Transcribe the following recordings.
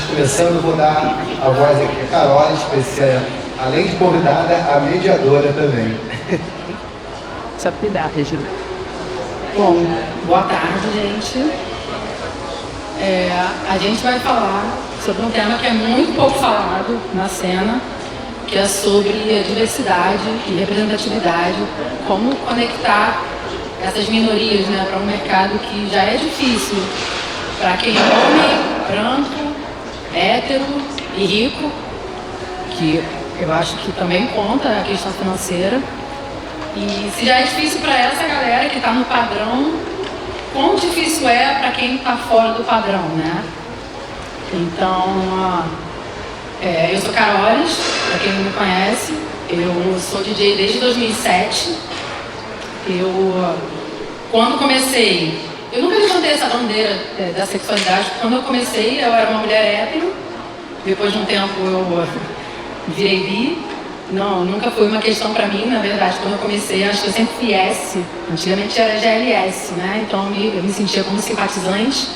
Começando, vou dar a voz aqui a Carol, especial, além de convidada, a mediadora também. Só cuidar, Regina. Bom, boa tarde, gente. A gente vai falar sobre um tema que é muito pouco falado na cena, que é sobre a diversidade e representatividade, como conectar essas minorias, né, para um mercado que já é difícil para quem é homem, branco, hétero e rico, que eu acho que também conta a questão financeira. E se já é difícil para essa galera que está no padrão, quão difícil é para quem está fora do padrão, né? Então, eu sou Carolis, para quem não me conhece, eu sou DJ desde 2007. Quando comecei, eu nunca levantei essa bandeira da sexualidade. Quando eu comecei, eu era uma mulher hétero. Depois de um tempo, eu virei bi. Não, nunca foi uma questão para mim, na verdade. Quando eu comecei, acho que eu sempre fui S. Antigamente era GLS, né? Então eu me sentia como simpatizante.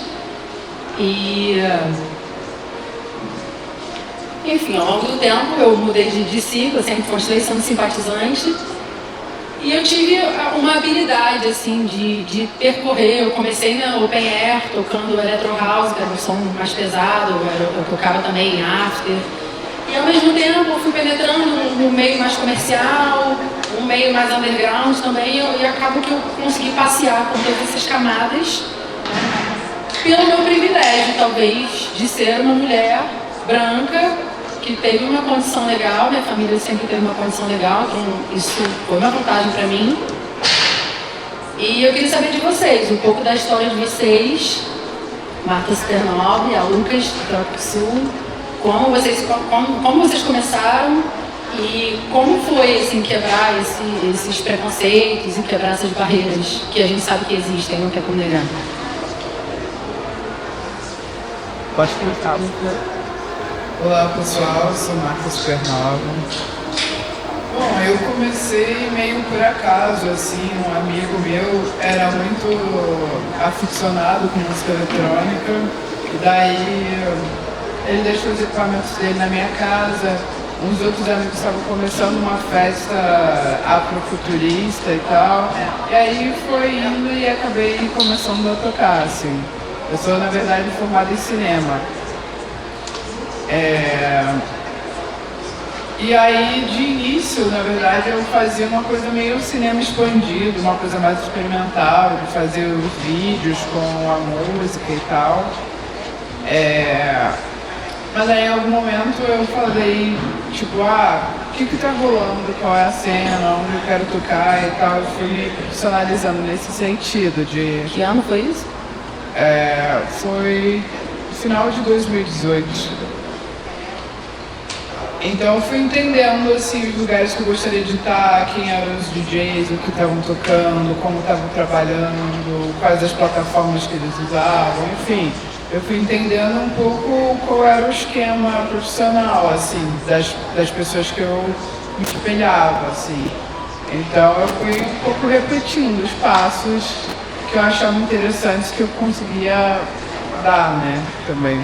Enfim, ao longo do tempo, eu mudei de ciclo, eu sempre continuei sendo simpatizante. E eu tive uma habilidade, assim, de percorrer. Eu comecei na Open Air, tocando Electro House, que era um som mais pesado. Eu tocava também em After. E ao mesmo tempo eu fui penetrando no meio mais comercial, um meio mais underground também, e acabo que eu consegui passear por todas essas camadas, pelo meu privilégio, talvez, de ser uma mulher branca, que teve uma condição legal, minha família sempre teve uma condição legal, então isso foi uma vantagem para mim. E eu queria saber de vocês, um pouco da história de vocês, Marta Supernova, a Lucas, do Trópico Sul. Como vocês começaram e como foi assim, quebrar esses preconceitos e quebrar essas barreiras que a gente sabe que existem, não quer como negar. Pode começar. Olá pessoal, eu sou Marta Supernova. Bom, eu comecei meio por acaso, assim, um amigo meu era muito aficionado com música eletrônica e daí ele deixou os equipamentos dele na minha casa. Uns outros amigos estavam começando uma festa afrofuturista e tal. E aí foi indo e acabei começando a tocar, assim. Eu sou, na verdade, formada em cinema. E aí, de início, na verdade, eu fazia uma coisa meio cinema expandido, uma coisa mais experimental, de fazer os vídeos com a música e tal. Mas aí, em algum momento, eu falei, tipo, o que tá rolando, qual é a cena, onde eu quero tocar e tal. Eu fui me profissionalizando nesse sentido de... Que ano foi isso? Foi no final de 2018. Então eu fui entendendo, assim, os lugares que eu gostaria de estar, quem eram os DJs, o que estavam tocando, como estavam trabalhando, quais as plataformas que eles usavam, enfim. Eu fui entendendo um pouco qual era o esquema profissional, assim, das pessoas que eu me espelhava, assim. Então eu fui um pouco repetindo os passos que eu achava interessantes que eu conseguia dar, né, também.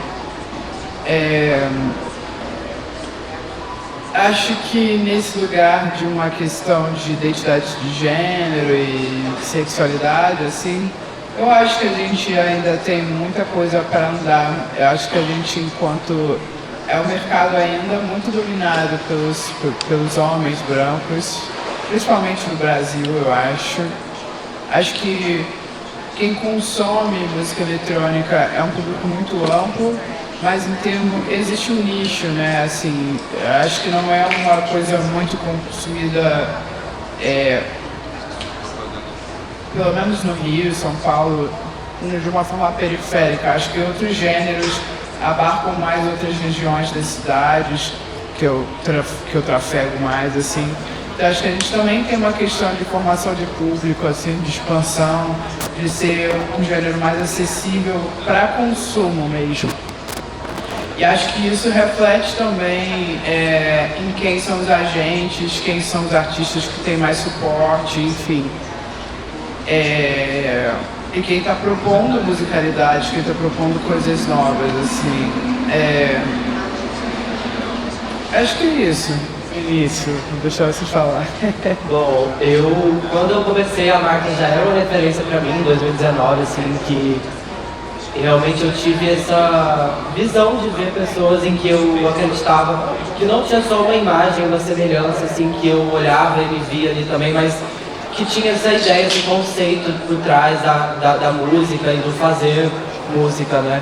Acho que nesse lugar de uma questão de identidade de gênero e sexualidade, assim, eu acho que a gente ainda tem muita coisa para andar. Eu acho que a gente, enquanto é um mercado ainda muito dominado pelos homens brancos, principalmente no Brasil, eu acho. Acho que quem consome música eletrônica é um público muito amplo, mas existe um nicho, né? Assim, acho que não é uma coisa muito consumida. Pelo menos no Rio, São Paulo, de uma forma periférica. Acho que outros gêneros abarcam mais outras regiões das cidades que eu trafego mais, assim. Então, acho que a gente também tem uma questão de formação de público, assim, de expansão, de ser um gênero mais acessível para consumo mesmo. E acho que isso reflete também em quem são os agentes, quem são os artistas que têm mais suporte, enfim. E quem está propondo musicalidade, quem está propondo coisas novas, assim. Acho que é isso. Isso, vou deixar vocês falar. Bom, quando eu comecei, a marca já era uma referência para mim, em 2019, assim, que realmente eu tive essa visão de ver pessoas em que eu acreditava que não tinha só uma imagem, uma semelhança, assim, que eu olhava e me via ali também, mas que tinha essa ideia, esse conceito por trás da música e do fazer música, né?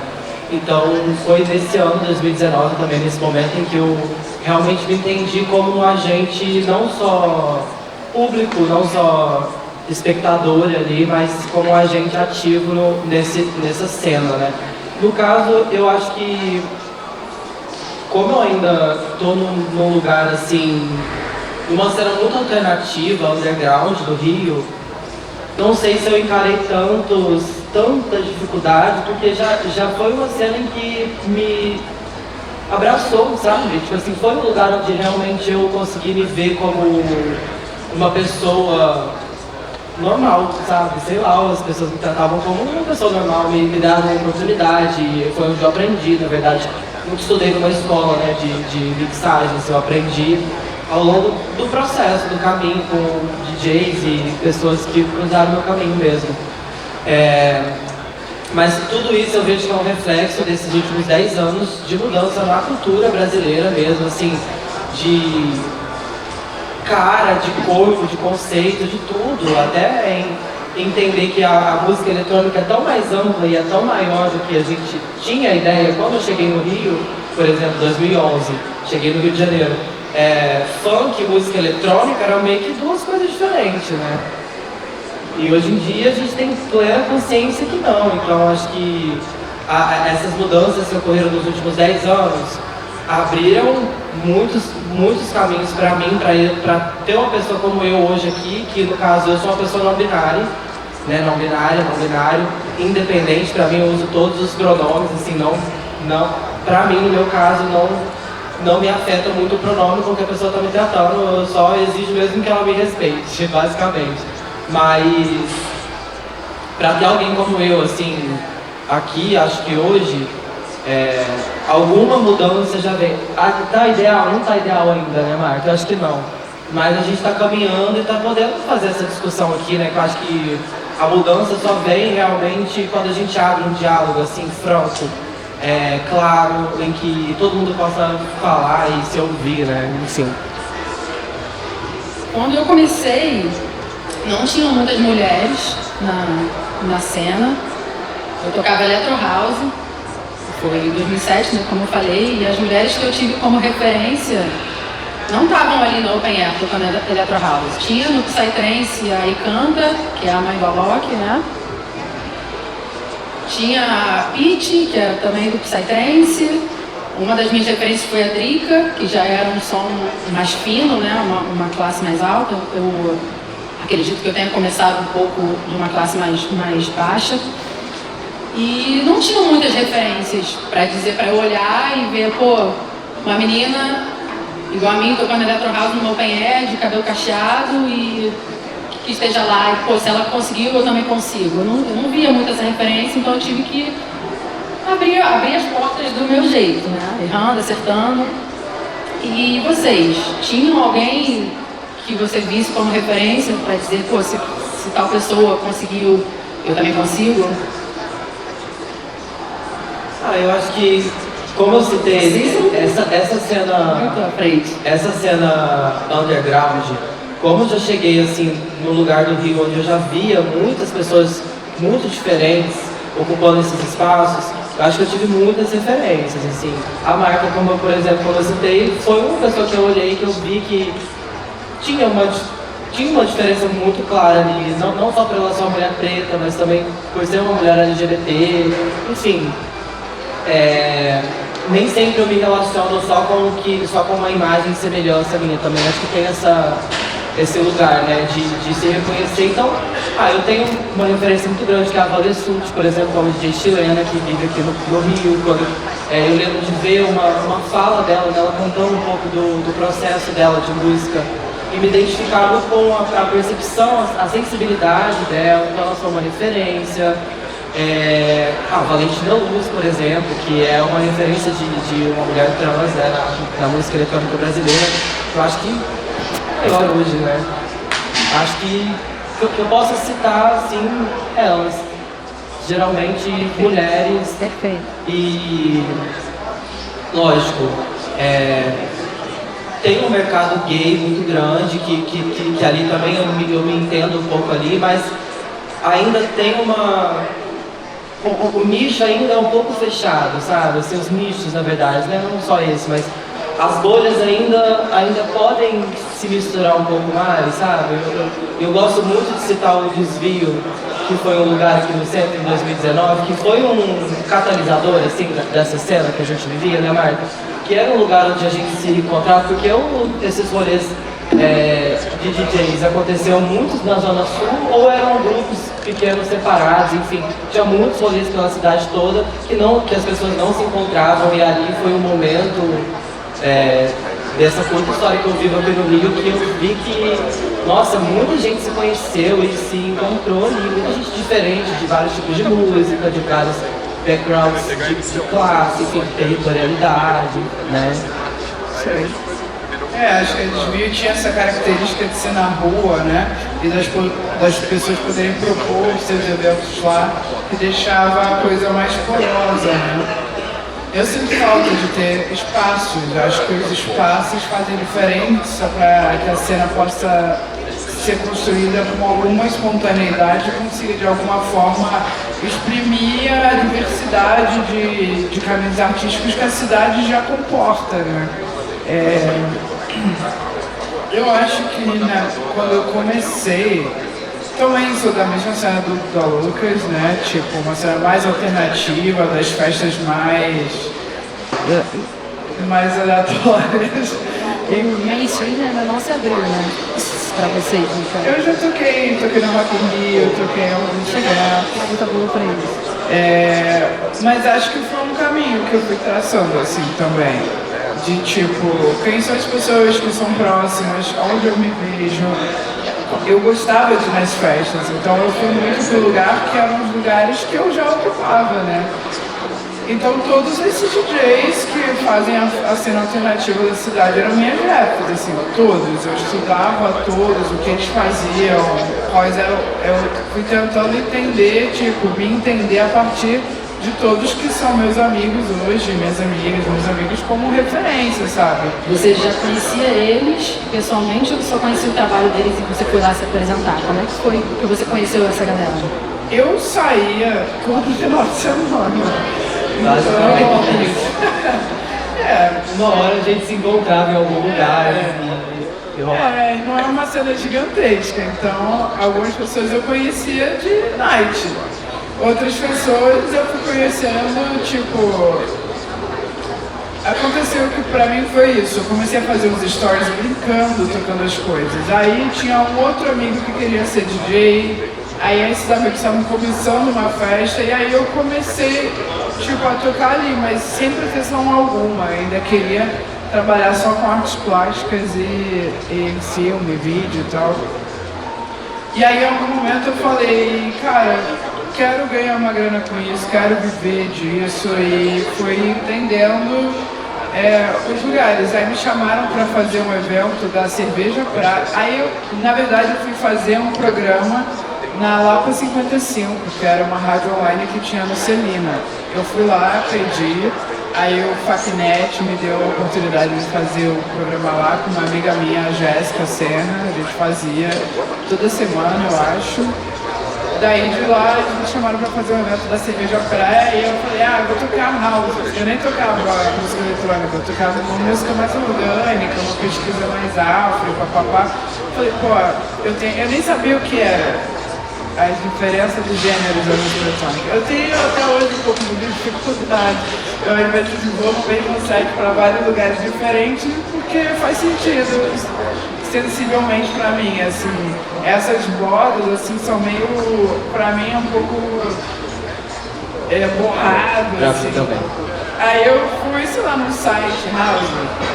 Então foi nesse ano, 2019, também nesse momento em que eu realmente me entendi como um agente não só público, não só espectador ali, mas como um agente ativo nessa cena, né? No caso, eu acho que como eu ainda estou num lugar assim, numa cena muito alternativa, underground do Rio, não sei se eu encarei tanta dificuldade, porque já foi uma cena em que me abraçou, sabe? Tipo assim, foi um lugar onde realmente eu consegui me ver como uma pessoa normal, sabe? Sei lá, as pessoas me tratavam como uma pessoa normal, me davam uma oportunidade, foi onde eu aprendi, na verdade. Nunca estudei numa escola, né, de mixagem, assim, eu aprendi ao longo do processo, do caminho, com DJs e pessoas que cruzaram meu caminho mesmo. Mas tudo isso eu vejo que é um reflexo desses últimos 10 anos de mudança na cultura brasileira mesmo, assim, de cara, de corpo, de conceito, de tudo, até em entender que a música eletrônica é tão mais ampla e é tão maior do que a gente tinha a ideia. Quando eu cheguei no Rio, por exemplo, 2011, cheguei no Rio de Janeiro, funk e música eletrônica eram meio que duas coisas diferentes, né? E hoje em dia a gente tem plena consciência que não, então acho que essas mudanças que ocorreram nos últimos 10 anos abriram muitos caminhos para mim, para ter uma pessoa como eu hoje aqui, que no caso eu sou uma pessoa não binária, né? Não binário, independente, para mim eu uso todos os pronomes, assim, não, para mim no meu caso não me afeta muito o pronome com que a pessoa está me tratando, eu só exijo mesmo que ela me respeite, basicamente. Mas para ter alguém como eu, assim, aqui, acho que hoje, alguma mudança já vem. Tá ideal? Não tá ideal ainda, né, Marco? Eu acho que não. Mas a gente está caminhando e está podendo fazer essa discussão aqui, né? Que eu acho que a mudança só vem realmente quando a gente abre um diálogo, assim, franco, claro, em que todo mundo possa falar e se ouvir, né? Enfim. Quando eu comecei, não tinham muitas mulheres na cena. Eu tocava Electro House, foi em 2007, né, como eu falei, e as mulheres que eu tive como referência não estavam ali no Open Air tocando Electro House. Tinha no Psytrance a Ikanta, que é a mãe do Alok, né? Tinha a Pete, que era também do Psytrance. Uma das minhas referências foi a Drica, que já era um som mais fino, né, uma classe mais alta. Eu acredito que eu tenha começado um pouco de uma classe mais baixa. E não tinham muitas referências para dizer, para eu olhar e ver, pô, uma menina igual a mim tocando Electro House no Open Air, de cabelo cacheado e que esteja lá e, pô, se ela conseguiu, eu também consigo. Eu não via muito essa referência, então eu tive que abrir as portas do meu jeito, né? Errando, acertando. E vocês, tinham alguém que você visse como referência para dizer, pô, se tal pessoa conseguiu, eu também consigo? Eu acho que, como eu citei, essa cena underground, como eu já cheguei assim no lugar do Rio onde eu já via muitas pessoas muito diferentes ocupando esses espaços, eu acho que eu tive muitas referências, assim. A marca, como por exemplo, como eu citei, foi uma pessoa que eu olhei, que eu vi que tinha uma diferença muito clara ali, não só pela sua mulher preta, mas também por ser uma mulher LGBT, enfim. Nem sempre eu me relaciono só com uma imagem e semelhança minha também. Acho que tem esse lugar, né, de se reconhecer. Então, eu tenho uma referência muito grande que é a Valesult, por exemplo, uma DJ chilena que vive aqui no Rio. Quando, eu lembro de ver uma fala dela contando um pouco do processo dela de música e me identificava com a percepção, a sensibilidade dela, então ela foi uma referência. Valentina Luz, por exemplo, que é uma referência de uma mulher trans, né, na música eletrônica brasileira, que eu acho que é melhor hoje, né? Acho que eu posso citar, assim, elas. Geralmente mulheres. Perfeito. E, lógico, tem um mercado gay muito grande, que ali também eu me entendo um pouco ali, mas ainda tem o nicho ainda é um pouco fechado, sabe? Assim, os nichos, na verdade, né? Não só esse, mas as bolhas ainda podem se misturar um pouco mais, sabe? Eu gosto muito de citar o Desvio, que foi um lugar aqui no centro em 2019, que foi um catalisador, assim, dessa cena que a gente vivia, né, Marta? Que era um lugar onde a gente se encontrava, porque esses rolês de DJs aconteciam muitos na Zona Sul, ou eram grupos pequenos separados, enfim, tinha muitos rolês pela cidade toda que as pessoas não se encontravam, e ali foi um momento dessa curta história que eu vivo aqui no Rio, que eu vi que, nossa, muita gente se conheceu e se encontrou ali, muita gente diferente, de vários tipos de música, de vários backgrounds de classe, enfim, de territorialidade, né? Acho que a Desvio tinha essa característica de ser na rua, né? E das pessoas poderem propor os seus eventos lá, que deixava a coisa mais porosa, né? Eu sinto falta de ter espaços, acho que os espaços fazem diferença para que a cena possa ser construída com alguma espontaneidade e consiga de alguma forma exprimir a diversidade de caminhos artísticos que a cidade já comporta, né? Eu acho que quando eu comecei, também sou da mesma cena do Lucas, né? Tipo, uma cena mais alternativa, das festas mais aleatórias. E o mainstream ainda não se abriu, né? Pra vocês, então. Eu já toquei no Rock in Rio, toquei em alguns eventos. Muita boa pra isso. Mas acho que foi um caminho que eu fui traçando, assim, também. De tipo, quem são as pessoas que são próximas, onde eu me vejo. Eu gostava de ir nas festas, então eu fui muito pro lugar que eram os lugares que eu já ocupava, né? Então todos esses DJs que fazem a cena alternativa da cidade eram minhas jefes, assim, todos. Eu estudava todos, o que eles faziam, quais eram. Eu fui tentando entender, tipo, me entender a partir de todos que são meus amigos hoje, minhas amigas, meus amigos como referência, sabe? Você já conhecia eles pessoalmente ou só conhecia o trabalho deles e você foi lá se apresentar? Como é que foi que você conheceu essa galera? Eu saía todo final de semana. Basicamente. Uma hora a gente se encontrava em algum lugar. Não é uma cena gigantesca, então algumas pessoas eu conhecia de night. Outras pessoas eu fui conhecendo, tipo... Aconteceu que pra mim foi isso, eu comecei a fazer uns stories brincando, tocando as coisas. Aí tinha um outro amigo que queria ser DJ, aí esses amigos estavam começando uma festa, e aí eu comecei, tipo, a tocar ali, mas sem pretensão alguma, ainda queria trabalhar só com artes plásticas e filme, vídeo e tal. E aí em algum momento eu falei, cara, quero ganhar uma grana com isso, quero viver disso, e fui entendendo os lugares. Aí me chamaram para fazer um evento da Cerveja Prata. Aí eu, na verdade, eu fui fazer um programa na Lapa 55, que era uma rádio online que tinha no Celina. Eu fui lá, pedi, aí o Facnet me deu a oportunidade de fazer o programa lá com uma amiga minha, a Jéssica Serra. A gente fazia toda semana, eu acho. Daí de lá eles me chamaram pra fazer um evento da Cerveja Praia e eu falei, eu vou tocar house. Eu nem tocava música eletrônica, eu tocava uma música mais orgânica, uma pesquisa mais afro, papapá. Falei, eu nem sabia o que era as diferenças de gêneros da música eletrônica. Eu tenho até hoje um pouco de dificuldade. Eu ainda desenvolvo o mesmo site para vários lugares diferentes porque faz sentido sensivelmente pra mim, assim. Essas bordas, assim, são meio, pra mim, um pouco borrado, assim. Também. Aí eu fui, sei lá, num site house,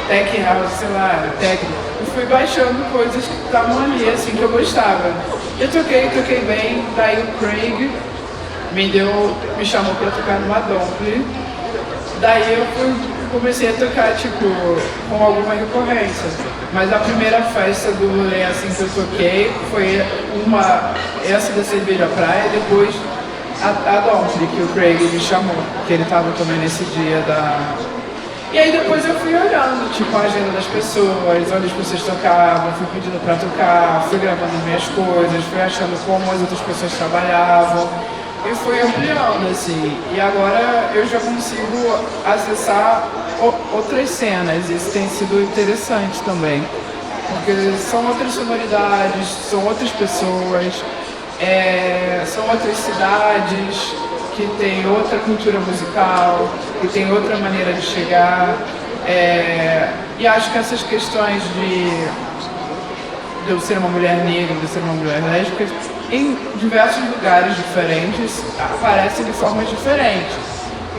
tech house, sei lá, técnico. Eu fui baixando coisas que estavam ali, assim, que eu gostava. Eu toquei bem, daí o Craig me chamou pra tocar numa Domple. Daí eu comecei a tocar, tipo, com alguma recorrência. Mas a primeira festa do rolê, assim, que eu toquei foi essa da Cerveja Praia, e depois a Domple, que o Craig me chamou, que ele tava também nesse dia da... E aí depois eu fui olhando, tipo, a agenda das pessoas, onde as pessoas tocavam, fui pedindo pra tocar, fui gravando as minhas coisas, fui achando como as outras pessoas trabalhavam e fui ampliando, assim. E agora eu já consigo acessar outras cenas, isso tem sido interessante também, porque são outras sonoridades, são outras pessoas, são outras cidades, que tem outra cultura musical, que tem outra maneira de chegar. E acho que essas questões de eu ser uma mulher negra, de eu ser uma mulher lésbica, em diversos lugares diferentes, aparecem de formas diferentes.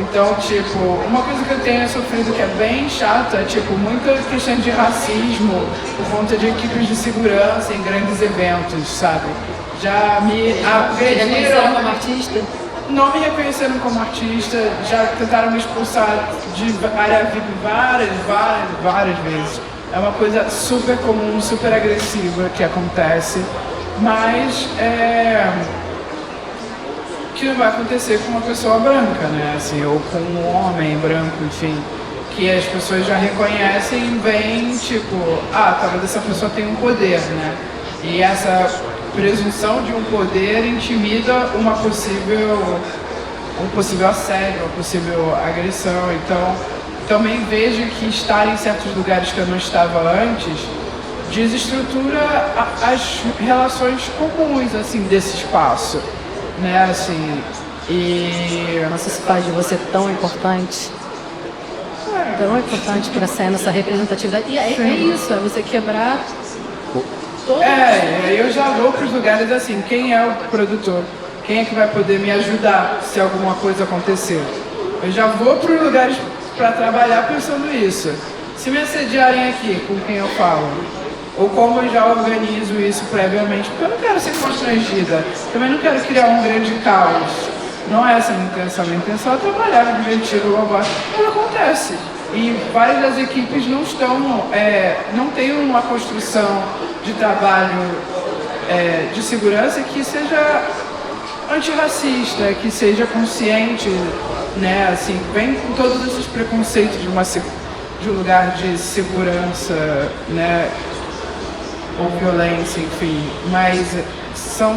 Então, tipo, uma coisa que eu tenho sofrido que é bem chata é, tipo, muita questão de racismo por conta de equipes de segurança em grandes eventos, sabe? Já me Reconheceram como artista? Não me reconheceram como artista, já tentaram me expulsar de área VIP várias vezes. É uma coisa super comum, super agressiva que acontece, mas que não vai acontecer com uma pessoa branca, né? Assim, ou com um homem branco, enfim, que as pessoas já reconhecem e veem, tipo, talvez essa pessoa tem um poder, né? E essa presunção de um poder intimida um possível assédio, uma possível agressão. Então, também vejo que estar em certos lugares que eu não estava antes desestrutura as relações comuns, assim, desse espaço, né, assim, e... Nossa, isso faz de você tão importante. Tão importante para a cena, essa representatividade. E é isso, é você quebrar... Eu já vou para os lugares assim, quem é o produtor? Quem é que vai poder me ajudar se alguma coisa acontecer? Eu já vou para os lugares para trabalhar pensando isso. Se me assediarem aqui, com quem eu falo? Ou como eu já organizo isso previamente? Porque eu não quero ser constrangida, também não quero criar um grande caos. Não é essa a minha intenção é trabalhar, me divertir, mas acontece. E várias das equipes não têm uma construção de trabalho de segurança que seja antirracista, que seja consciente, né, assim, vem com todos esses preconceitos de um lugar de segurança, né, ou violência, enfim, mas são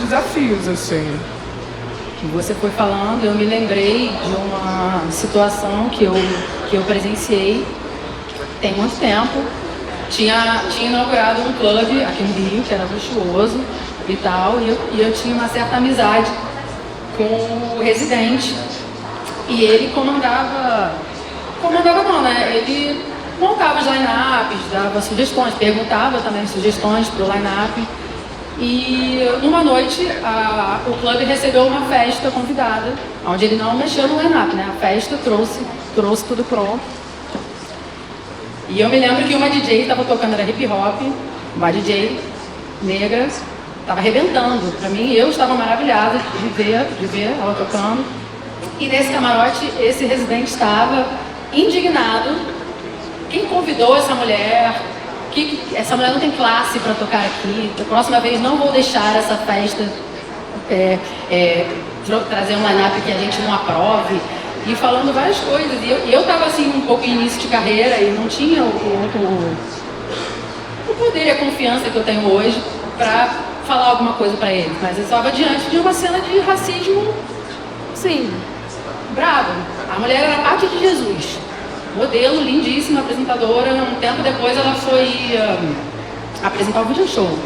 desafios, assim. Que você foi falando, eu me lembrei de uma situação que eu presenciei tem muito tempo. Tinha inaugurado um clube aqui no Rio, que era luxuoso e tal, e eu tinha uma certa amizade com o residente. E ele comandava não, né? Ele montava os line-ups, dava sugestões, perguntava também sugestões para o line-up. E numa noite o clube recebeu uma festa convidada, onde ele não mexeu no line-up, né? A festa trouxe tudo pronto. E eu me lembro que uma DJ estava tocando, era hip hop, uma DJ negra, estava arrebentando. Para mim, eu estava maravilhada de ver ela tocando. E nesse camarote, esse residente estava indignado. Quem convidou essa mulher? Essa mulher não tem classe para tocar aqui. Da próxima vez não vou deixar essa festa trazer um line-up que a gente não aprove. E falando várias coisas. E eu estava assim um pouco em início de carreira e não tinha o poder e a confiança que eu tenho hoje para falar alguma coisa para eles. Mas eu estava diante de uma cena de racismo, sim, bravo. A mulher era parte de Jesus. Modelo, lindíssima, apresentadora. Um tempo depois ela foi apresentar o video show.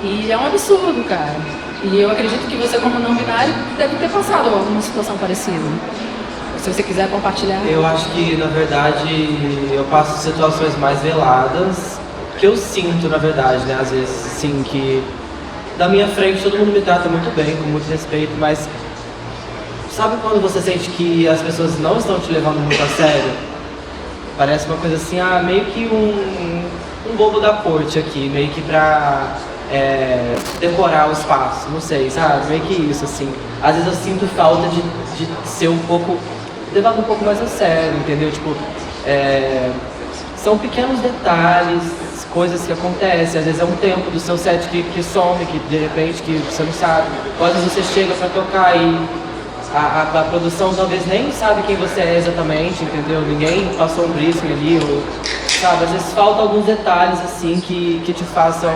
E é um absurdo, cara. E eu acredito que você, como não binário, deve ter passado alguma situação parecida. Se você quiser compartilhar. Eu acho que, na verdade, eu passo situações mais veladas, que eu sinto, na verdade, né? Às vezes, assim, que da minha frente todo mundo me trata muito bem, com muito respeito, mas sabe quando você sente que as pessoas não estão te levando muito a sério? Parece uma coisa assim, meio que um bobo da corte aqui, meio que pra decorar o espaço, não sei, sabe? Meio que isso, assim. Às vezes eu sinto falta de ser um pouco, levado um pouco mais a sério, entendeu? Tipo, são pequenos detalhes, coisas que acontecem, às vezes é um tempo do seu set que some, que de repente que você não sabe, ou às vezes você chega pra tocar e a produção talvez nem sabe quem você é exatamente, entendeu? Ninguém passou um briefing ali, ou, sabe? Às vezes faltam alguns detalhes assim que te façam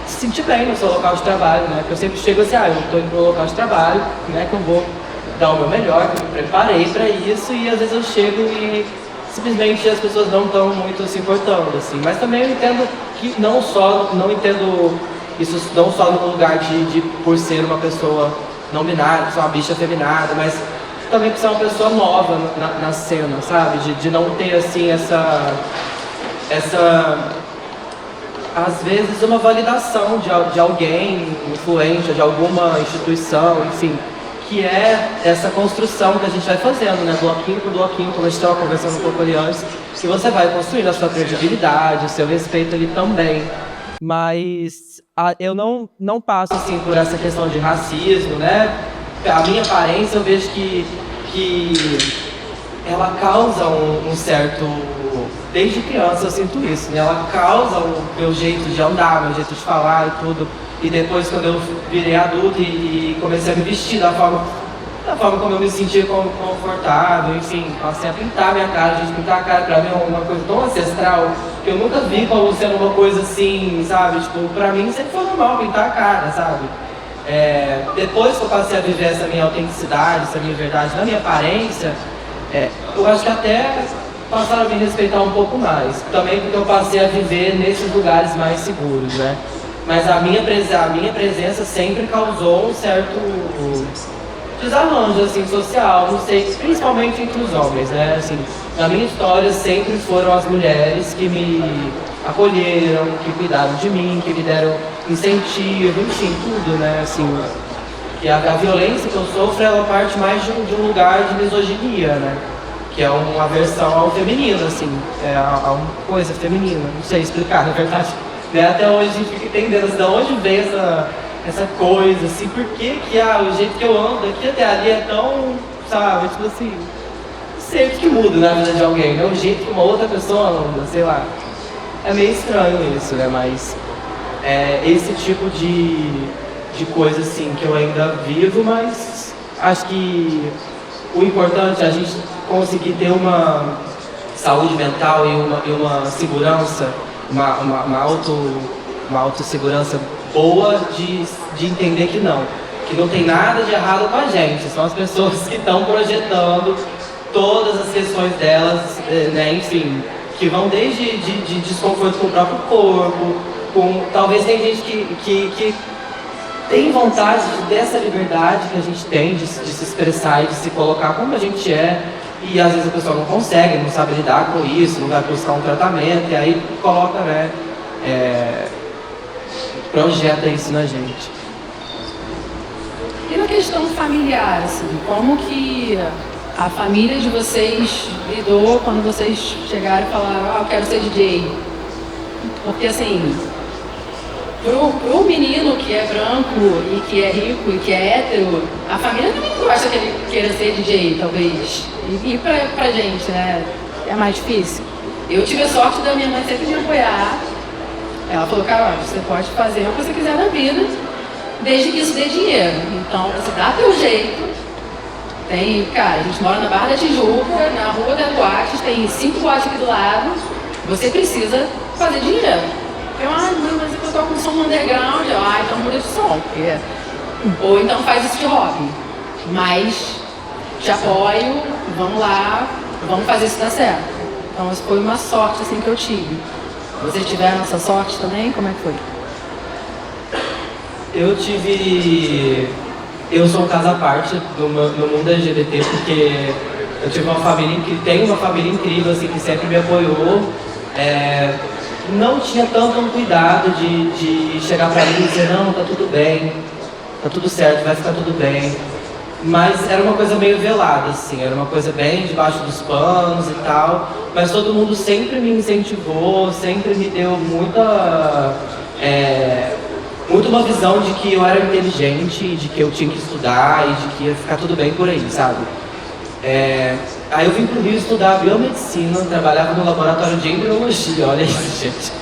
se sentir bem no seu local de trabalho, né? Porque eu sempre chego assim, eu tô indo pro local de trabalho, né? Que eu vou dar o meu melhor, que eu me preparei pra isso, e às vezes eu chego e simplesmente as pessoas não estão muito se importando, assim. Mas também eu entendo que não entendo isso não só no lugar de por ser uma pessoa não binária, ser uma bicha afeminada, mas também por ser uma pessoa nova na cena, sabe? De não ter, assim, essa às vezes uma validação de alguém influente, de alguma instituição, enfim, que é essa construção que a gente vai fazendo, né, bloquinho por bloquinho, como a gente estava conversando um pouco ali antes, que você vai construindo a sua credibilidade, o seu respeito ali também. Mas eu não passo, assim, por essa questão de racismo, né? A minha aparência, eu vejo que ela causa um certo... Desde criança eu sinto isso, né? Ela causa o meu jeito de andar, meu jeito de falar e tudo. E depois, quando eu virei adulto e comecei a me vestir da forma como eu me sentia confortável, enfim, passei a pintar minha cara. Gente, pintar a cara pra mim é uma coisa tão ancestral que eu nunca vi como sendo uma coisa assim, sabe? Tipo, pra mim sempre foi normal pintar a cara, sabe? Depois que eu passei a viver essa minha autenticidade, essa minha verdade na minha aparência, eu acho que até passaram a me respeitar um pouco mais. Também porque eu passei a viver nesses lugares mais seguros, né? Mas a minha presença sempre causou um certo desarranjo, assim, social, não sei, principalmente entre os homens, né? Assim, na minha história sempre foram as mulheres que me acolheram, que cuidaram de mim, que me deram incentivo, enfim, tudo, né? Assim, que a violência que eu sofro, ela parte mais de um lugar de misoginia, né? Que é uma aversão ao feminino, assim, a uma coisa feminina, não sei explicar, na verdade. Né? Até hoje a gente fica entendendo assim, de onde vem essa coisa, assim, por que o jeito que eu ando aqui até ali é tão, sabe, tipo assim, não sei o que muda na vida de alguém, né? O jeito que uma outra pessoa anda, sei lá. É meio estranho isso, né? Mas esse tipo de coisa, assim, que eu ainda vivo, mas acho que o importante é a gente conseguir ter uma saúde mental e uma segurança, uma autossegurança boa de entender que não tem nada de errado com a gente. São as pessoas que estão projetando todas as questões delas, né, enfim, que vão desde de desconforto com o próprio corpo, talvez tem gente que tem vontade dessa liberdade que a gente tem de se expressar e de se colocar como a gente é, e às vezes a pessoa não consegue, não sabe lidar com isso, não vai buscar um tratamento, e aí coloca, né, projeta isso na gente. E na questão familiar, assim, como que a família de vocês lidou quando vocês chegaram e falaram, eu quero ser DJ? Porque assim, pro menino que é branco e que é rico e que é hétero, a família também gosta que ele queira ser DJ, talvez. E pra gente, né? É mais difícil. Eu tive a sorte da minha mãe sempre me apoiar. Ela falou, Carol, você pode fazer o que você quiser na vida, desde que isso dê dinheiro. Então, você dá teu jeito. Cara, a gente mora na Barra da Tijuca, na Rua da Boates, tem 5 boates aqui do lado. Você precisa fazer dinheiro. Eu, não, mas eu toco um som underground. Então muda de som. Ou então faz isso de hobby. Mas te apoio, vamos lá, vamos fazer isso dar certo. Então, isso foi uma sorte assim que eu tive. Vocês tiveram essa sorte também? Como é que foi? Eu sou um caso à parte no mundo LGBT, porque eu tive uma família que tem uma família incrível, assim, que sempre me apoiou. Não tinha tanto um cuidado de chegar pra mim e dizer, não, tá tudo bem, tá tudo certo, vai ficar tudo bem. Mas era uma coisa meio velada, assim, era uma coisa bem debaixo dos panos e tal. Mas todo mundo sempre me incentivou, sempre me deu muita muito uma visão de que eu era inteligente, de que eu tinha que estudar e de que ia ficar tudo bem por aí, sabe? Aí eu vim pro Rio estudar biomedicina, trabalhava no laboratório de embriologia, olha isso, gente.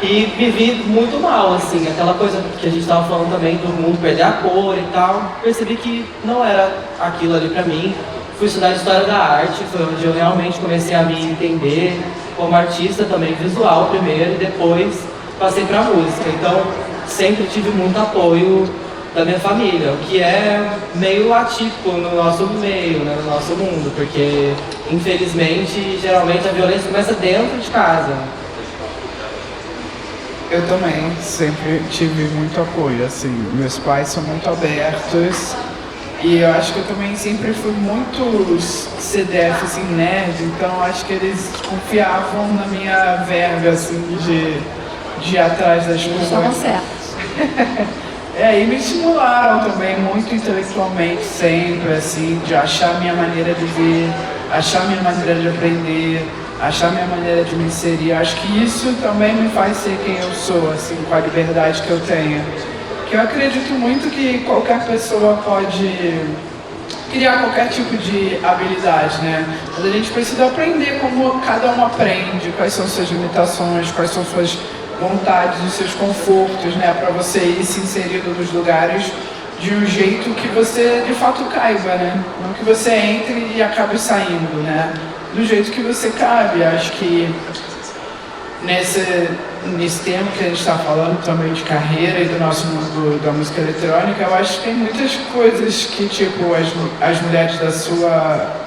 E me vi muito mal, assim, aquela coisa que a gente estava falando também do mundo perder a cor e tal. Percebi que não era aquilo ali pra mim. Fui estudar História da Arte, foi onde eu realmente comecei a me entender como artista também, visual primeiro, e depois passei pra música. Então, sempre tive muito apoio da minha família, o que é meio atípico no nosso meio, né, no nosso mundo, porque, infelizmente, geralmente a violência começa dentro de casa. Eu também sempre tive muito apoio, assim, meus pais são muito abertos e eu acho que eu também sempre fui muito CDF, assim, nerd, então acho que eles confiavam na minha verve, assim, de ir atrás das coisas. Estavam certos. E me estimularam também muito intelectualmente sempre, assim, de achar minha maneira de ver, achar minha maneira de aprender, achar minha maneira de me inserir. Acho que isso também me faz ser quem eu sou, assim, com a liberdade que eu tenho. Que eu acredito muito que qualquer pessoa pode criar qualquer tipo de habilidade, né? Mas a gente precisa aprender como cada um aprende, quais são suas limitações, quais são suas vontades, os seus confortos, né? Para você ir se inserindo nos lugares de um jeito que você de fato caiba, né? Não que você entre e acabe saindo, né? Do jeito que você cabe. Acho que nesse tema que a gente está falando também de carreira e do nosso mundo da música eletrônica, eu acho que tem muitas coisas que, tipo, as mulheres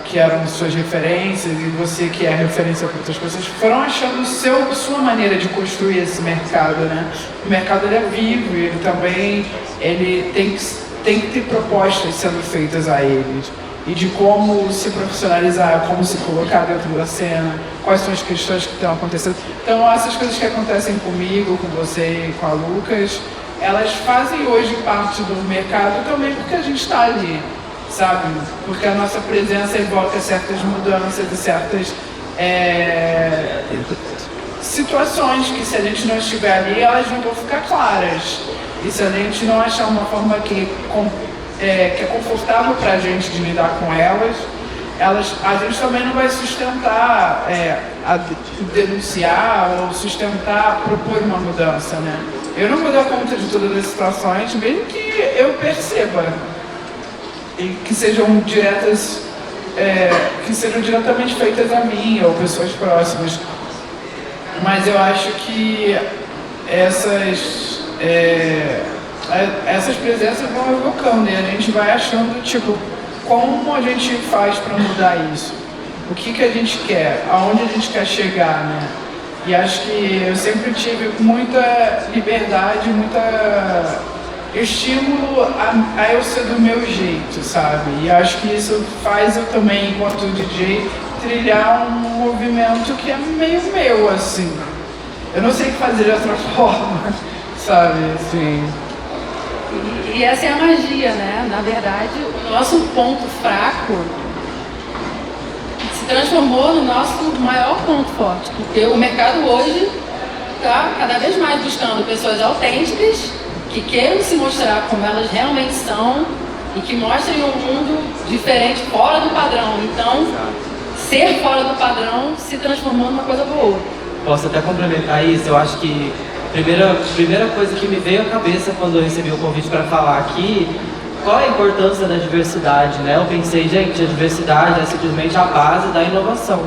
que eram suas referências e você que é referência para outras pessoas, foram achando sua maneira de construir esse mercado, né? O mercado, ele é vivo e ele tem que ter propostas sendo feitas a eles. E de como se profissionalizar, como se colocar dentro da cena, quais são as questões que estão acontecendo. Então, essas coisas que acontecem comigo, com você e com a Lucas, elas fazem hoje parte do mercado também porque a gente está ali, sabe? Porque a nossa presença evoca certas mudanças e certas situações que, se a gente não estiver ali, elas não vão ficar claras. E se a gente não achar uma forma que é confortável para a gente de lidar com elas, a gente também não vai sustentar, denunciar ou sustentar, propor uma mudança, né? Eu não vou dar conta de todas as situações, mesmo que eu perceba, e que sejam diretamente feitas a mim ou pessoas próximas. Mas eu acho que essas presenças vão evocando e a gente vai achando, tipo, como a gente faz para mudar isso? O que a gente quer? Aonde a gente quer chegar, né? E acho que eu sempre tive muita liberdade, muita estímulo a eu ser do meu jeito, sabe? E acho que isso faz eu também, enquanto DJ, trilhar um movimento que é meio meu, assim. Eu não sei o que fazer de outra forma, sabe? Assim. E essa é a magia, né? Na verdade, o nosso ponto fraco se transformou no nosso maior ponto forte, porque o mercado hoje está cada vez mais buscando pessoas autênticas, que queiram se mostrar como elas realmente são e que mostrem um mundo diferente, fora do padrão. Então, ser fora do padrão se transformou numa coisa boa. Posso até complementar isso? Eu acho que primeira coisa que me veio à cabeça quando eu recebi o convite para falar aqui, qual é a importância da diversidade, né? Eu pensei, gente, a diversidade é simplesmente a base da inovação,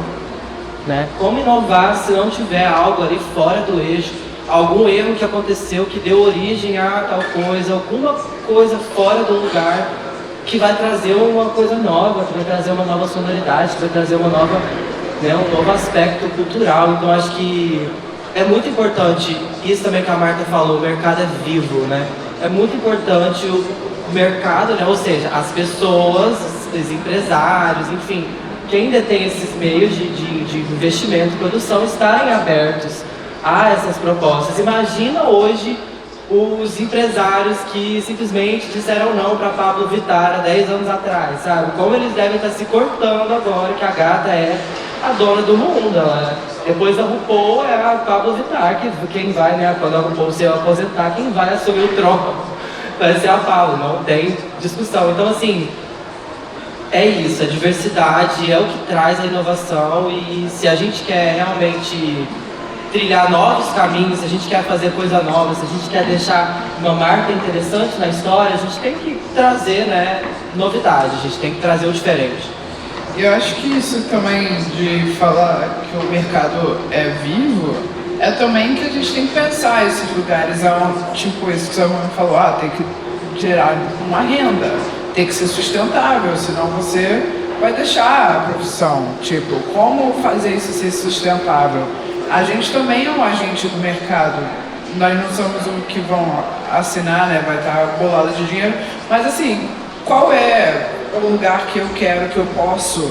né? Como inovar se não tiver algo ali fora do eixo, algum erro que aconteceu que deu origem a tal coisa, alguma coisa fora do lugar que vai trazer uma coisa nova, que vai trazer uma nova sonoridade, que vai trazer uma nova, né, um novo aspecto cultural. Então acho que é muito importante, isso também que a Marta falou, o mercado é vivo, né? É muito importante o mercado, né? Ou seja, as pessoas, os empresários, enfim, quem detém esses meios de investimento e produção estarem abertos a essas propostas. Imagina hoje os empresários que simplesmente disseram não para Pablo Vittar há 10 anos atrás, sabe? Como eles devem estar se cortando agora que a gata é a dona do mundo. Ela, depois da RuPaul é a Pablo Vittar, que quem vai, né, quando a RuPaul se aposentar, quem vai assumir o trono vai ser a Pablo, não tem discussão. Então, assim, é isso, a diversidade é o que traz a inovação, e se a gente quer realmente trilhar novos caminhos, se a gente quer fazer coisa nova, se a gente quer deixar uma marca interessante na história, a gente tem que trazer, né, novidade, a gente tem que trazer o diferente. E eu acho que isso também de falar que o mercado é vivo, é também que a gente tem que pensar esses lugares, tipo isso que você falou, tem que gerar uma renda, tem que ser sustentável, senão você vai deixar a profissão. Tipo, como fazer isso ser sustentável? A gente também é um agente do mercado, nós não somos o que vão assinar, né, vai estar bolado de dinheiro, mas assim, qual é o lugar que eu quero, que eu posso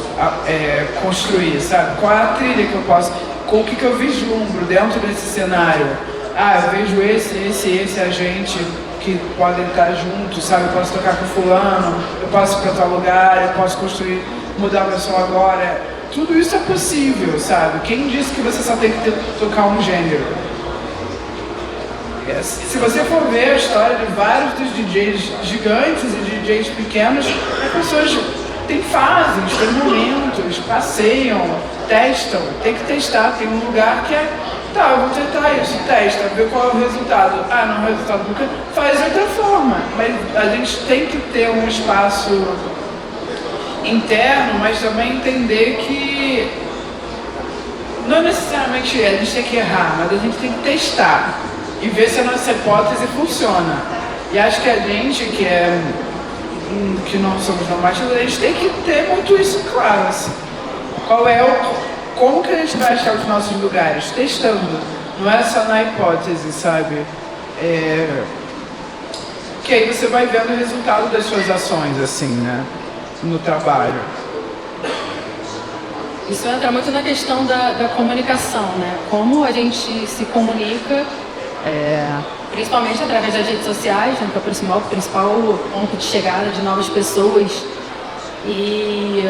construir, sabe? Qual é a trilha que eu posso, com o que eu vislumbro dentro desse cenário? Eu vejo esse agente que podem estar juntos, sabe? Eu posso tocar com fulano, eu posso ir para tal lugar, eu posso construir, mudar a pessoa agora. Tudo isso é possível, sabe? Quem disse que você só tem que tocar um gênero? Se você for ver a história de vários dos DJs gigantes e DJs pequenos, as pessoas têm fases, têm momentos, passeiam, testam, tem que testar, tem um lugar que eu vou tentar isso, testa, ver qual é o resultado. Não é o resultado nunca, faz de outra forma. Mas a gente tem que ter um espaço interno, mas também entender que não necessariamente a gente tem que errar, mas a gente tem que testar e ver se a nossa hipótese funciona. E acho que a gente que não somos normativos, a gente tem que ter muito isso claro, assim. Como que a gente vai achar os nossos lugares? Testando, não é só na hipótese, sabe? Que aí você vai vendo o resultado das suas ações, assim, né? No trabalho. Isso entra muito na questão da comunicação, né? Como a gente se comunica, principalmente através das redes sociais, né? Que é o principal ponto de chegada de novas pessoas. E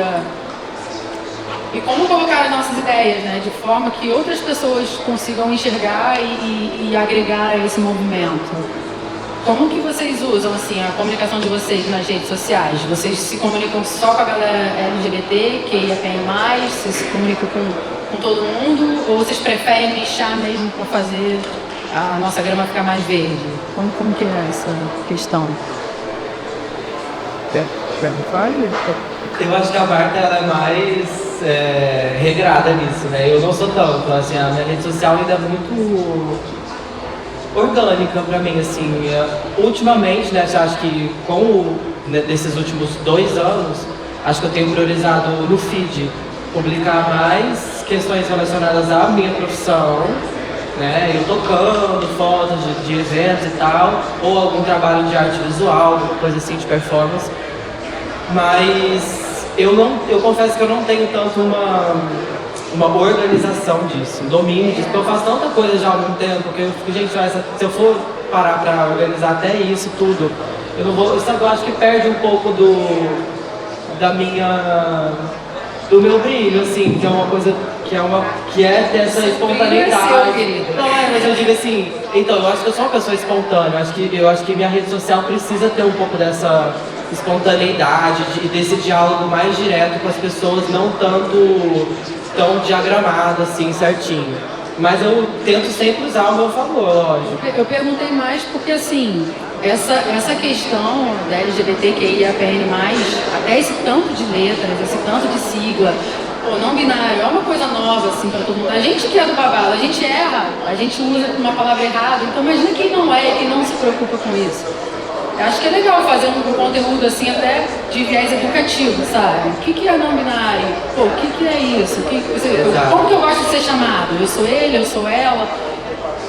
como colocar as nossas ideias, né? De forma que outras pessoas consigam enxergar e agregar a esse movimento. Como que vocês usam, assim, a comunicação de vocês nas redes sociais? Vocês se comunicam só com a galera LGBT, que ia ter mais? Vocês se comunicam com todo mundo? Ou vocês preferem nichar mesmo para fazer a nossa grama ficar mais verde? Como que é essa questão? Eu acho que a Marta ela é mais regrada nisso, né? Eu não sou tanto, assim, a minha rede social ainda é muito orgânica pra mim, assim. Ultimamente, né, acho que nesses últimos 2 anos, acho que eu tenho priorizado no feed publicar mais questões relacionadas à minha profissão, né, eu tocando fotos de eventos e tal, ou algum trabalho de arte visual, alguma coisa assim de performance. Mas eu confesso que eu não tenho tanto uma organização disso, um domínio disso, porque eu faço tanta coisa já há algum tempo, que eu fico, gente, se eu for parar pra organizar até isso tudo, eu não vou, isso eu acho que perde um pouco do meu brilho, assim, que é uma coisa que é ter essa espontaneidade. Não mas eu digo assim, então, eu acho que eu sou uma pessoa espontânea, eu acho que minha rede social precisa ter um pouco dessa espontaneidade e desse diálogo mais direto com as pessoas, não tanto tão diagramado assim, certinho. Mas eu tento sempre usar ao meu favor, lógico. Eu perguntei mais porque, assim, essa questão da LGBTQIAPN+, até esse tanto de letras, esse tanto de sigla, não binário, é uma coisa nova, assim, para todo mundo. A gente que é do babado, a gente erra, a gente usa uma palavra errada, então imagina quem não é, quem não se preocupa com isso. Eu acho que é legal fazer um conteúdo assim até de viés educativo, sabe? O que é não binário? O que é isso? Como que eu gosto de ser chamado? Eu sou ele, eu sou ela?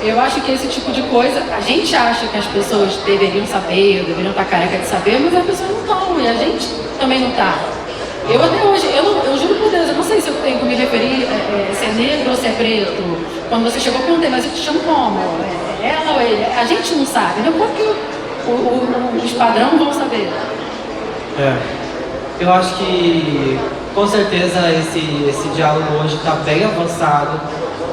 Eu acho que esse tipo de coisa, a gente acha que as pessoas deveriam saber, deveriam estar careca de saber, mas as pessoas não estão, e a gente também não está. Eu até hoje, eu juro por Deus, eu não sei se eu tenho que me referir se é negro ou se é preto. Quando você chegou, eu perguntei, mas eu te chamo como? Ela ou ele? A gente não sabe, né? Como que os padrão vão saber? Eu acho que Com certeza esse diálogo hoje está bem avançado,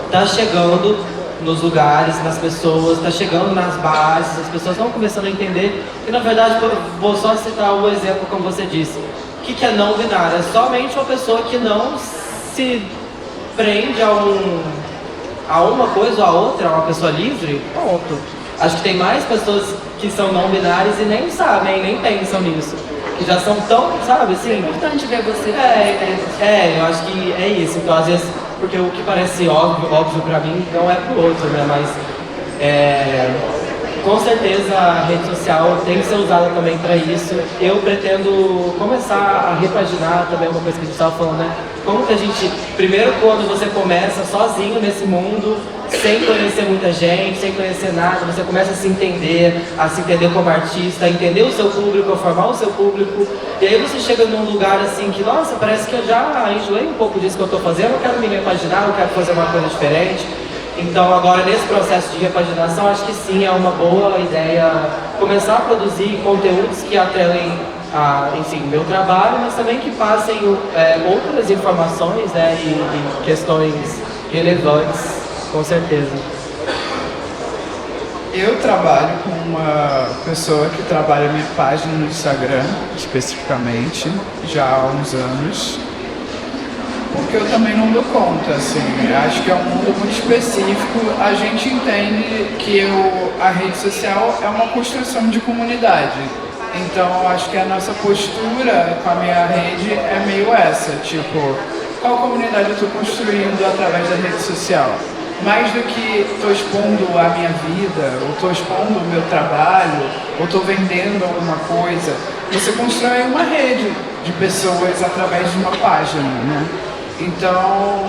está chegando nos lugares, nas pessoas, está chegando nas bases, as pessoas estão começando a entender que, na verdade, vou só citar o exemplo como você disse, o que é não binário? É somente uma pessoa que não se prende a uma coisa ou a outra, uma pessoa livre, ponto. Acho que tem mais pessoas que são não binárias e nem sabem, nem pensam nisso. Que já são tão, sabe, assim... É importante ver você. Eu acho que é isso. Então, às vezes, porque o que parece óbvio pra mim, não é pro outro, né? Mas, com certeza, a rede social tem que ser usada também para isso. Eu pretendo começar a repaginar também uma coisa que a gente estava falando, né? Como que a gente, primeiro quando você começa sozinho nesse mundo, sem conhecer muita gente, sem conhecer nada, você começa a se entender como artista, a entender o seu público, a formar o seu público, e aí você chega num lugar assim que, nossa, parece que eu já enjoei um pouco disso que eu estou fazendo, eu quero me repaginar, eu quero fazer uma coisa diferente. Então agora nesse processo de repaginação, acho que sim, é uma boa ideia começar a produzir conteúdos que atrelem enfim, meu trabalho, mas também que passem outras informações, né, e questões relevantes, com certeza. Eu trabalho com uma pessoa que trabalha minha página no Instagram, especificamente, já há uns anos. Porque eu também não dou conta, assim, acho que é um mundo muito específico. A gente entende que a rede social é uma construção de comunidade. Então, acho que a nossa postura com a minha rede é meio essa, tipo, qual comunidade eu estou construindo através da rede social? Mais do que estou expondo a minha vida, ou estou expondo o meu trabalho, ou estou vendendo alguma coisa, você constrói uma rede de pessoas através de uma página, né? Então,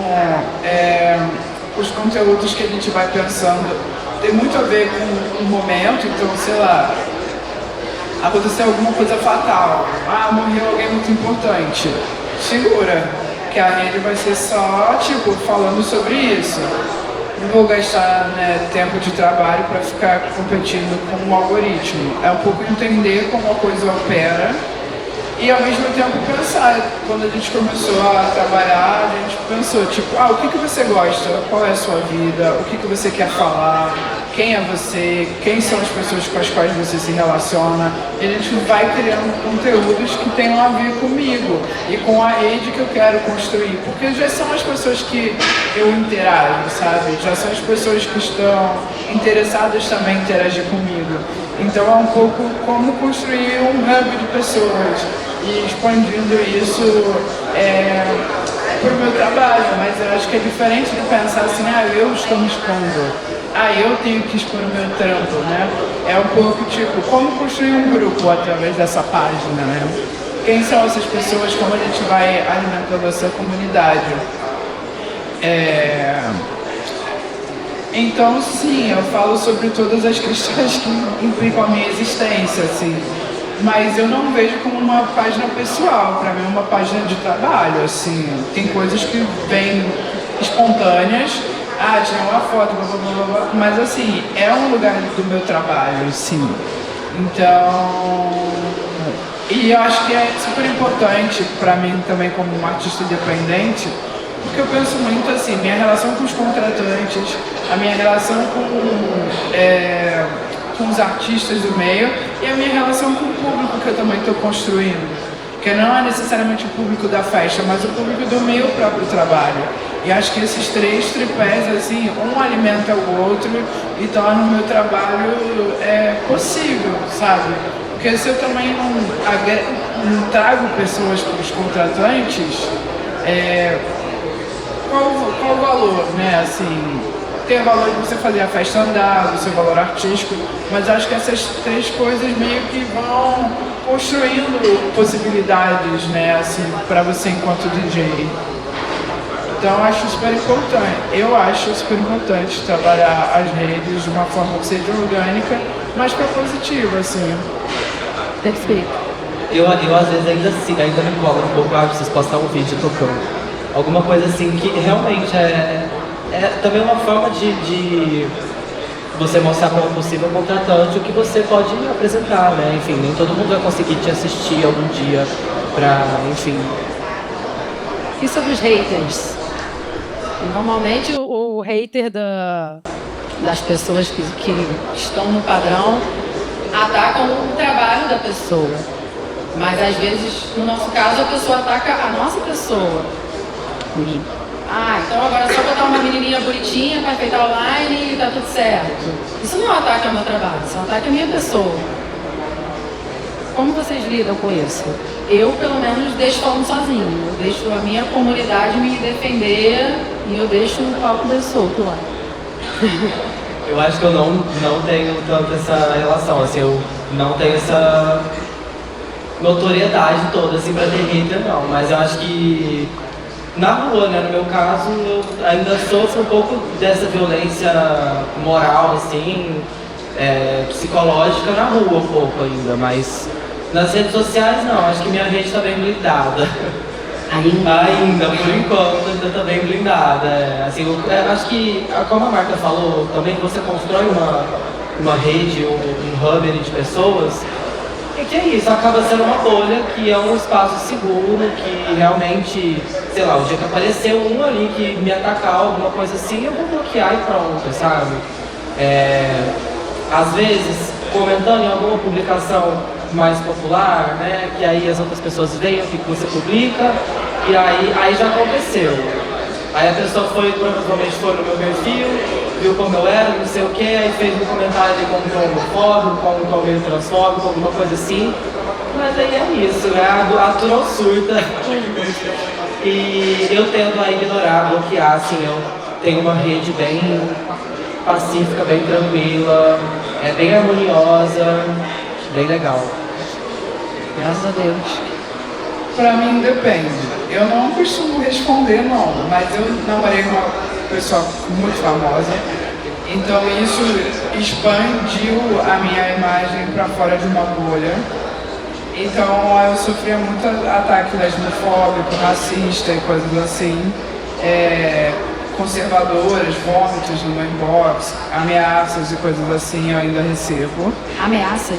os conteúdos que a gente vai pensando tem muito a ver com o momento. Então, sei lá, aconteceu alguma coisa fatal, morreu alguém muito importante, segura, que a rede vai ser só, tipo, falando sobre isso. Não vou gastar, né, tempo de trabalho para ficar competindo com o algoritmo. É um pouco entender como a coisa opera e ao mesmo tempo pensar. Quando a gente começou a trabalhar, a gente pensou, tipo, o que você gosta? Qual é a sua vida? O que você quer falar? Quem é você? Quem são as pessoas com as quais você se relaciona? E a gente vai criando conteúdos que tenham a ver comigo e com a rede que eu quero construir. Porque já são as pessoas que eu interajo, sabe? Já são as pessoas que estão interessadas também em interagir comigo. Então é um pouco como construir um hub de pessoas e expandindo isso para o meu trabalho. Mas eu acho que é diferente de pensar assim, eu estou me expondo, eu tenho que expor o meu trampo, né? É um pouco tipo, como construir um grupo através dessa página, né? Quem são essas pessoas, como a gente vai alimentando essa comunidade. Então, sim, eu falo sobre todas as questões que implicam a minha existência, assim. Mas eu não vejo como uma página pessoal, para mim é uma página de trabalho, assim. Tem coisas que vêm espontâneas, tirar uma foto, blá, blá, blá, blá, mas assim, é um lugar do meu trabalho, sim. Então, e eu acho que é super importante para mim também como um artista independente, porque eu penso muito assim, minha relação com os contratantes, a minha relação com os artistas do meio e a minha relação com o público que eu também estou construindo. Que não é necessariamente o público da festa, mas o público do meu próprio trabalho. E acho que esses três tripés, assim, um alimenta o outro e torna o meu trabalho possível, sabe? Porque se eu também não trago pessoas para os contratantes, qual o valor, né? Assim, tem o valor de você fazer a festa andar, do seu valor artístico, mas acho que essas três coisas meio que vão construindo possibilidades, né, assim, para você enquanto DJ. Então acho super importante. Eu acho super importante trabalhar as redes de uma forma que seja orgânica, mas propositiva, assim. Perfeito. Eu às vezes ainda me cobro um pouco, preciso postar um vídeo tocando. Alguma coisa assim que realmente é também uma forma de você mostrar para um possível contratante o que você pode apresentar, né? Enfim, nem todo mundo vai conseguir te assistir algum dia para, enfim, E sobre os haters? Normalmente o hater das pessoas que estão no padrão atacam o trabalho da pessoa. Mas às vezes, no nosso caso, a pessoa ataca a nossa pessoa. Então agora é só botar uma menininha bonitinha para enfeitar online e tá tudo certo. Isso não é um ataque ao meu trabalho, isso é um ataque à minha pessoa. Como vocês lidam com isso? Eu, pelo menos, deixo falando sozinho. Eu deixo a minha comunidade me defender e eu deixo o palco dele solto lá. Eu acho que eu não tenho tanto essa relação, assim, eu não tenho essa notoriedade toda, assim, pra ter hater, não. Mas eu acho que na rua, né, no meu caso, eu ainda sofro um pouco dessa violência moral, assim, psicológica na rua um pouco ainda, mas nas redes sociais não, acho que minha rede tá bem blindada. Ainda, por enquanto, ainda tá bem blindada. Assim, eu acho que, como a Marta falou, também você constrói uma rede, um hub de pessoas, e que é isso, acaba sendo uma bolha que é um espaço seguro, que realmente, sei lá, o dia que aparecer um ali que me atacar, alguma coisa assim, eu vou bloquear e pronto, sabe? Às vezes, comentando em alguma publicação mais popular, né, que aí as outras pessoas veem o que você publica, e aí já aconteceu. Aí a pessoa provavelmente foi no meu perfil, viu como eu era, não sei o que, aí fez um comentário de como tô homofóbico, como tô meio transfóbico, alguma coisa assim. Mas aí é isso, né? A turma surta. E eu tendo a ignorar, bloquear, assim, eu tenho uma rede bem pacífica, bem tranquila, bem harmoniosa, bem legal. Graças a Deus. Pra mim depende. Eu não costumo responder não, mas eu namorei com uma pessoa muito famosa, então isso expandiu a minha imagem pra fora de uma bolha. Então eu sofria muito ataque lesbofóbico, racista e coisas assim, conservadoras, vômitos no meu inbox, ameaças e coisas assim eu ainda recebo. Ameaças?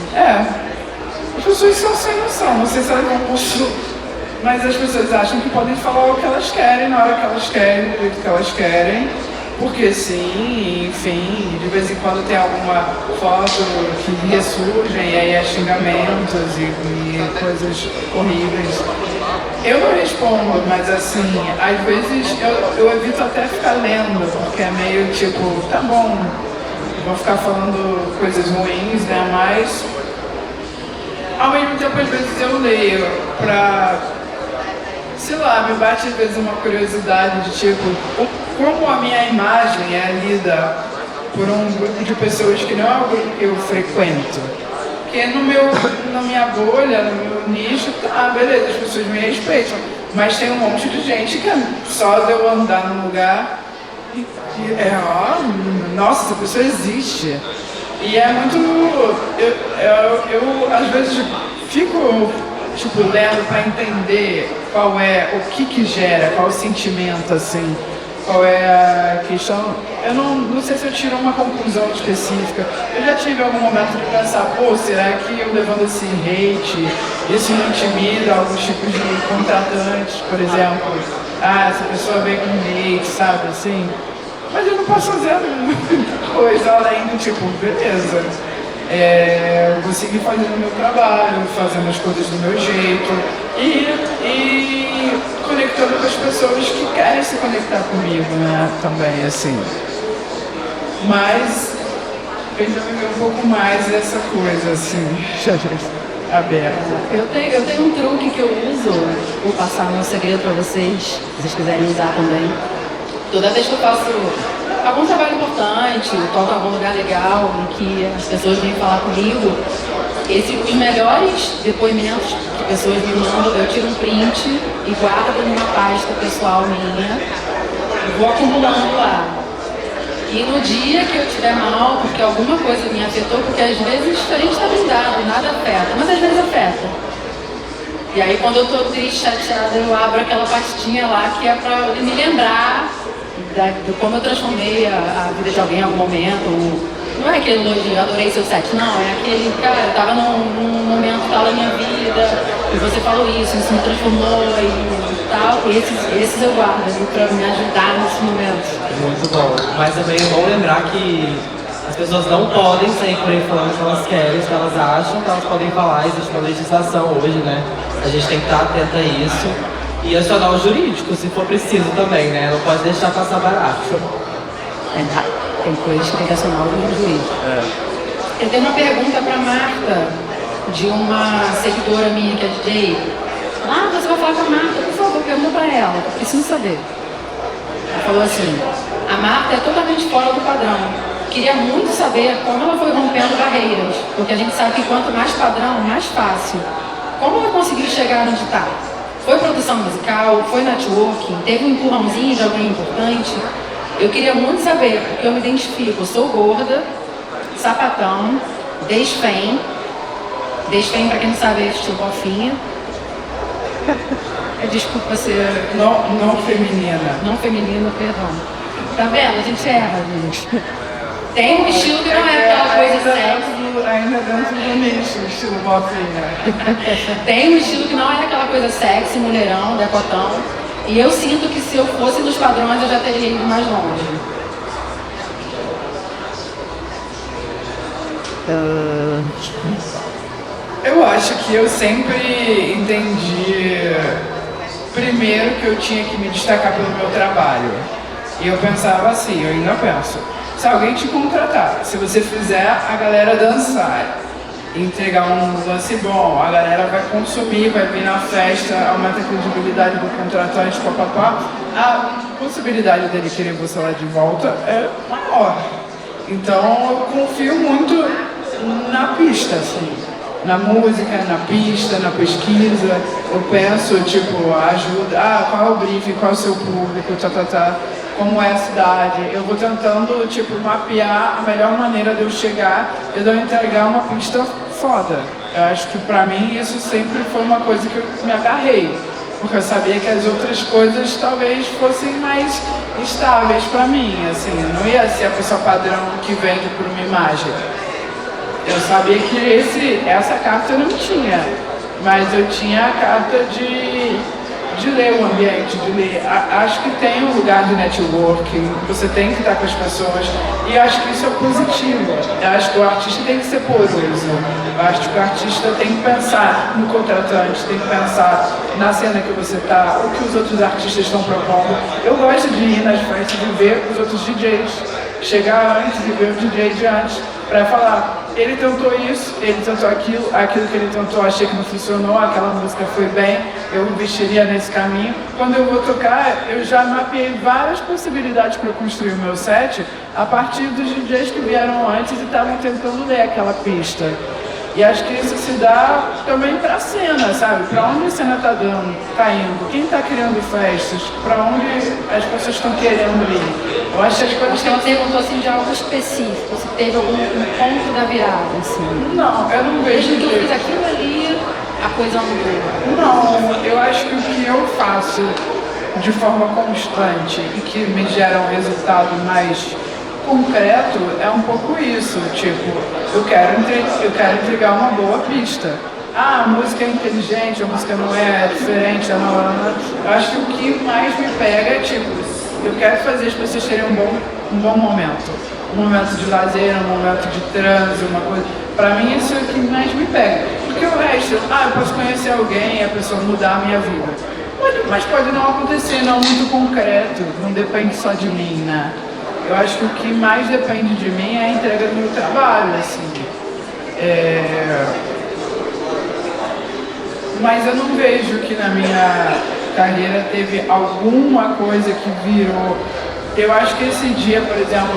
As pessoas são sem noção, não sei se elas vão construir, mas as pessoas acham que podem falar o que elas querem, na hora que elas querem, do jeito que elas querem, porque sim, enfim, de vez em quando tem alguma foto que ressurgem e aí é xingamentos e coisas horríveis. Eu não respondo, mas assim, às vezes eu evito até ficar lendo, porque é meio tipo, tá bom, vou ficar falando coisas ruins, né, mas ao mesmo tempo, às vezes eu leio pra, sei lá, me bate às vezes uma curiosidade de tipo, como a minha imagem é lida por um grupo de pessoas que não é o grupo que eu frequento. Porque na minha bolha, no meu nicho, tá, beleza, as pessoas me respeitam. Mas tem um monte de gente que só de eu andar num lugar nossa, essa pessoa existe. E é muito... Eu às vezes fico tipo, lendo para entender qual é, o que gera, qual o sentimento, assim, qual é a questão. Eu não sei se eu tiro uma conclusão específica. Eu já tive algum momento de pensar, pô, será que eu levando esse hate, isso não intimida alguns tipos de contratantes, por exemplo? Essa pessoa veio com hate, sabe, assim? Mas eu não posso fazer muita coisa além do tipo, beleza. Eu vou seguir fazendo o meu trabalho, fazendo as coisas do meu jeito e conectando com as pessoas que querem se conectar comigo, né, também, assim. Mas eu já vivi um pouco mais essa coisa, assim, aberta. Eu tenho um truque que eu uso, vou passar meu segredo para vocês, se vocês quiserem usar também. Toda vez que eu faço algum trabalho importante, toco em algum lugar legal, em que as pessoas vêm falar comigo, os melhores depoimentos que pessoas me mandam, eu tiro um print e guardo numa pasta pessoal minha e vou acumulando lá. E no dia que eu estiver mal, porque alguma coisa me afetou, porque às vezes a gente está blindado, nada afeta, mas às vezes afeta. E aí quando eu tô triste, chateada, eu abro aquela pastinha lá que é pra me lembrar de como eu transformei a vida de alguém em algum momento, Não é aquele elogio, adorei seu set, não, é aquele, cara, eu tava num momento tal da minha vida, e você falou isso me transformou e tal, e esses eu guardo ali pra me ajudar nesse momento. Muito bom. Mas também é bom lembrar que as pessoas não podem sair por aí falando o que elas querem, o que elas acham, que elas podem falar, existe uma legislação hoje, né? A gente tem que estar atento a isso. E acionar o jurídico, se for preciso também, né? Não pode deixar passar barato. Tem coisas que tem que acionar o jurídico. Eu tenho uma pergunta pra Marta, de uma seguidora minha que é DJ. Ah, você vai falar com a Marta, por favor, pergunta pra ela, eu preciso saber. Ela falou assim, a Marta é totalmente fora do padrão. Queria muito saber como ela foi rompendo barreiras, porque a gente sabe que quanto mais padrão, mais fácil. Como ela conseguiu chegar onde está? Foi produção musical, foi networking, teve um empurrãozinho de alguém importante? Eu queria muito saber, porque eu me identifico, eu sou gorda, sapatão, desfém, pra quem não sabe é estilo bofinha. Desculpa ser... Não feminina. Não feminina, perdão. Tá vendo? A gente erra, gente. Tem um estilo que não é aquela coisa sexy. Ainda dentro do nicho, estilo bofinha. Tem um estilo que não é aquela coisa sexy, mulherão, decotão. E eu sinto que se eu fosse nos padrões eu já teria ido mais longe. Eu acho que eu sempre entendi, primeiro, que eu tinha que me destacar pelo meu trabalho. E eu pensava assim, eu ainda penso, se alguém te contratar, se você fizer a galera dançar, entregar um lance bom, a galera vai consumir, vai vir na festa, aumenta a credibilidade do contratante, papapá, a possibilidade dele querer você lá de volta é maior. Então eu confio muito na pista, assim, na música, na pista, na pesquisa. Eu penso, tipo, ajuda, qual é o briefing, qual é o seu público, como é a cidade. Eu vou tentando, tipo, mapear a melhor maneira de eu chegar e de eu entregar uma pista foda. Eu acho que pra mim isso sempre foi uma coisa que eu me agarrei, porque eu sabia que as outras coisas talvez fossem mais estáveis pra mim, assim, não ia ser a pessoa padrão que vende por uma imagem. Eu sabia que essa carta eu não tinha, mas eu tinha a carta de ler o ambiente, de ler. Acho que tem um lugar de networking, você tem que estar com as pessoas, e acho que isso é positivo. Eu acho que o artista tem que ser poroso. Eu acho que o artista tem que pensar no contratante, tem que pensar na cena que você está, o que os outros artistas estão propondo. Eu gosto de ir nas festas e ver os outros DJs, chegar antes e ver o DJ de antes, para falar, ele tentou isso, ele tentou aquilo que ele tentou, achei que não funcionou, aquela música foi bem, eu investiria nesse caminho. Quando eu vou tocar, eu já mapeei várias possibilidades para construir o meu set a partir dos DJs que vieram antes e estavam tentando ler aquela pista. E acho que isso se dá também para a cena, sabe? Para onde a cena tá indo, quem está criando festas, para onde as pessoas estão querendo ir. Eu acho que as coisas Você não perguntou assim de algo específico, se teve algum ponto da virada, assim. Não, eu não vejo. Desde que eu fiz aquilo ali, a coisa mudou. Não, eu acho que o que eu faço de forma constante e que me gera um resultado mais concreto é um pouco isso, tipo, eu quero entregar uma boa pista. A música é inteligente, a música não é diferente, eu acho que o que mais me pega é tipo, eu quero fazer as pessoas terem um bom momento. Um momento de lazer, um momento de transe, uma coisa. Pra mim isso é o que mais me pega. Porque o resto, eu posso conhecer alguém e a pessoa mudar a minha vida. Mas pode não acontecer, não muito concreto, não depende só de mim, né? Eu acho que o que mais depende de mim é a entrega do meu trabalho, assim. Mas eu não vejo que na minha carreira teve alguma coisa que virou. Eu acho que esse dia, por exemplo,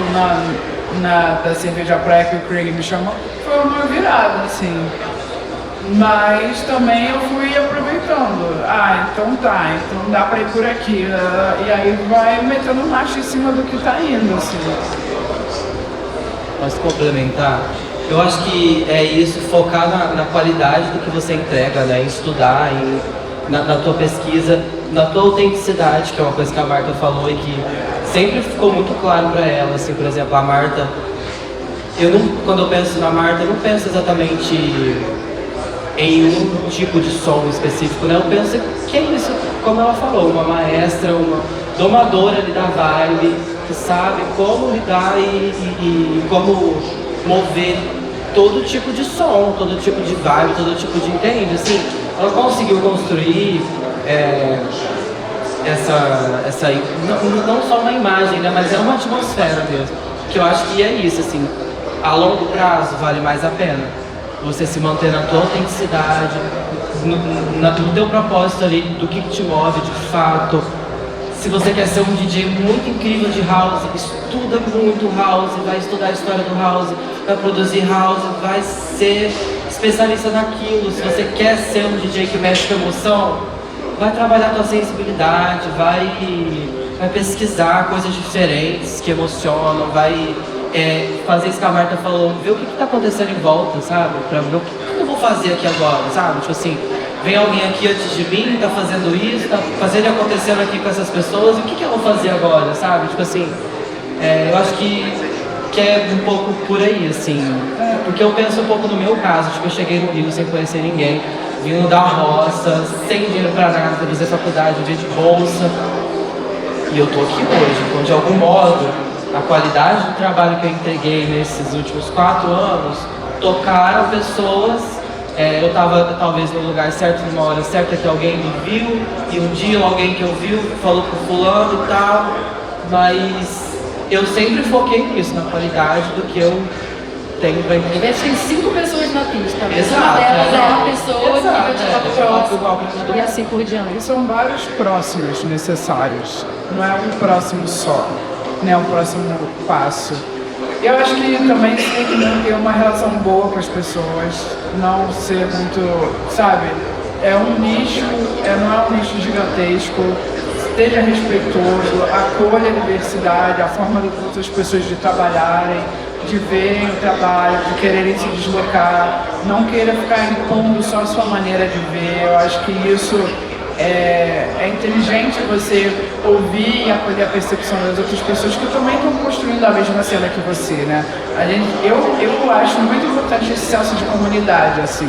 da cerveja praia que o Craig me chamou, foi uma virada, assim. Mas também eu fui aproveitando. Então dá pra ir por aqui. E aí vai metendo marcha em cima do que tá indo, assim. Posso complementar? Eu acho que é isso, focar na qualidade do que você entrega, né? Em estudar, na tua pesquisa, na tua autenticidade, que é uma coisa que a Marta falou e que sempre ficou muito claro para ela, assim, por exemplo, a Marta eu não, quando eu penso na Marta, eu não penso exatamente em um tipo de som específico, né? Eu penso que é isso, como ela falou, uma maestra, uma domadora ali da vibe, que sabe como lidar e como mover todo tipo de som, todo tipo de vibe, todo tipo de entende, assim, ela conseguiu construir não só uma imagem, né, mas é uma atmosfera mesmo, que eu acho que é isso, assim, a longo prazo vale mais a pena você se manter na tua autenticidade, no teu propósito ali, do que te move de fato. Se você quer ser um DJ muito incrível de house, estuda muito house, vai estudar a história do house, vai produzir house, vai ser especialista naquilo. Se você quer ser um DJ que mexe com emoção, vai trabalhar a tua sensibilidade, vai pesquisar coisas diferentes que emocionam, vai fazer isso que a Marta falou, ver o que está acontecendo em volta, sabe? Pra ver o que eu vou fazer aqui agora, sabe? Tipo assim, vem alguém aqui antes de mim, tá fazendo isso, tá fazendo e acontecendo aqui com essas pessoas, e o que eu vou fazer agora, sabe? Tipo assim, eu acho que é um pouco por aí, assim. Porque eu penso um pouco no meu caso, tipo, eu cheguei no Rio sem conhecer ninguém, vindo da roça, sem dinheiro pra nada, fazer faculdade, um dia de bolsa, e eu tô aqui hoje. Então, de algum modo, a qualidade do trabalho que eu entreguei nesses últimos 4 anos tocaram pessoas. Eu estava talvez no lugar certo, numa hora certa, que alguém me viu, e um dia alguém que eu viu falou pro fulano e tal, mas eu sempre foquei nisso, na qualidade do que eu tenho pra entregar. Deve ter 5 pessoas na pista, mas Exato, uma delas é a pessoa que vai te dar pro próximo, e assim por diante. E são vários próximos necessários, não é um próximo só, né? Um próximo passo. Eu acho que também você tem que manter uma relação boa com as pessoas, não ser muito, sabe, é um nicho, não é um nicho gigantesco, esteja respeitoso, acolha a diversidade, a forma das outras pessoas de trabalharem, de verem o trabalho, de quererem se deslocar, não queira ficar impondo só a sua maneira de ver. Eu acho que isso é inteligente você ouvir e acolher a percepção das outras pessoas que também estão construindo a mesma cena que você, né? Eu acho muito importante esse senso de comunidade, assim,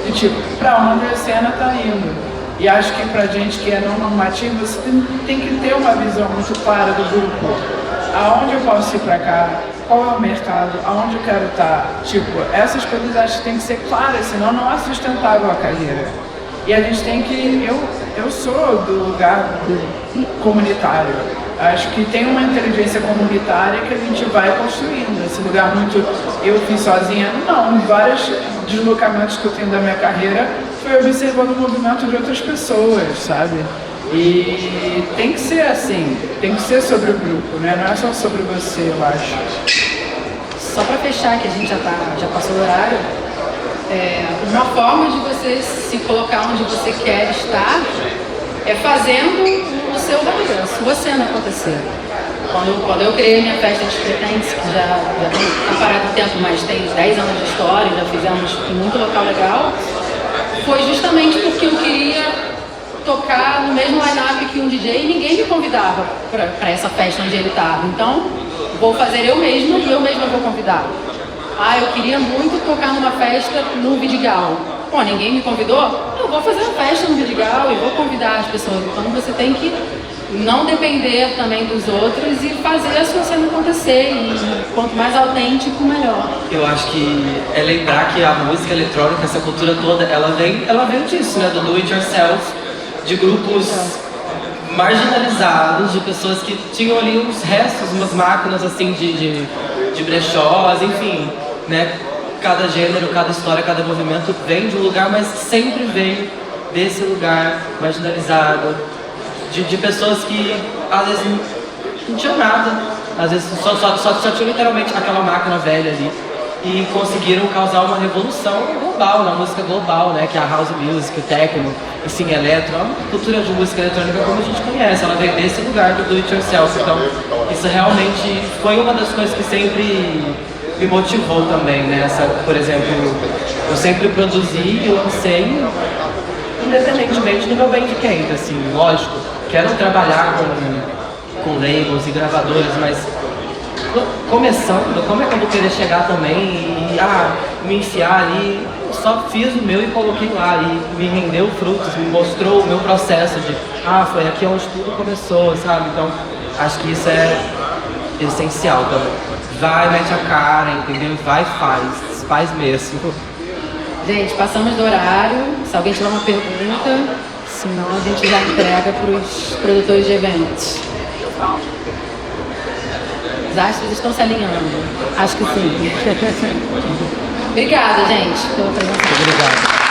de tipo, pra onde a cena tá indo. E acho que pra gente que é não normativo, você tem que ter uma visão muito clara do grupo. Aonde eu posso ir pra cá? Qual é o mercado? Aonde eu quero estar? Tipo, essas coisas acho que tem que ser claras, senão não é sustentável a carreira. E a gente tem que... Eu sou do lugar comunitário. Acho que tem uma inteligência comunitária que a gente vai construindo. Esse lugar muito eu fiz sozinha. Não, vários deslocamentos que eu tenho da minha carreira foi observando o movimento de outras pessoas, sabe? E tem que ser assim, tem que ser sobre o grupo, né? Não é só sobre você, eu acho. Só para fechar, que a gente já passou do horário, uma forma de você se colocar onde você quer estar é fazendo o seu rolê, a sua cena acontecer. Quando eu criei minha festa de Pretends, que já está parado no tempo, mas tem 10 anos de história, já fizemos em muito local legal, foi justamente porque eu queria tocar no mesmo line-up que um DJ e ninguém me convidava para essa festa onde ele estava. Então, vou fazer eu mesma e eu mesma vou convidar. Eu queria muito tocar numa festa no Vidigal. Pô, ninguém me convidou? Eu vou fazer uma festa no Vidigal e vou convidar as pessoas. Então você tem que não depender também dos outros e fazer a sua cena acontecer. E quanto mais autêntico, melhor. Eu acho que é lembrar que a música eletrônica, essa cultura toda, ela vem disso, né? Do do it yourself, de grupos marginalizados, de pessoas que tinham ali uns restos, umas máquinas assim de brechós, enfim, né? Cada gênero, cada história, cada movimento vem de um lugar, mas sempre veio desse lugar marginalizado, de pessoas que às vezes não tinham nada, às vezes só tinham literalmente aquela máquina velha ali e conseguiram causar uma revolução global, na música global, né? Que é a house music, o techno, assim, eletro, a cultura de música eletrônica como a gente conhece, ela vem desse lugar do do it yourself. Então isso realmente foi uma das coisas que sempre me motivou também, né? Por exemplo, eu sempre produzi e lancei independentemente do meu Bandcamp, assim, lógico, quero trabalhar com labels e gravadoras, mas começando, como é que eu vou querer chegar também e me enfiar ali? Eu só fiz o meu e coloquei lá e me rendeu frutos, me mostrou o meu processo de foi aqui onde tudo começou, sabe? Então acho que isso é essencial também. Vai, mete a cara, entendeu? Vai e faz mesmo. Gente, passamos do horário. Se alguém tiver uma pergunta, senão a gente já entrega para os produtores de eventos. Os astros estão se alinhando. Acho que sim. Obrigada, gente, pela presença. Obrigado.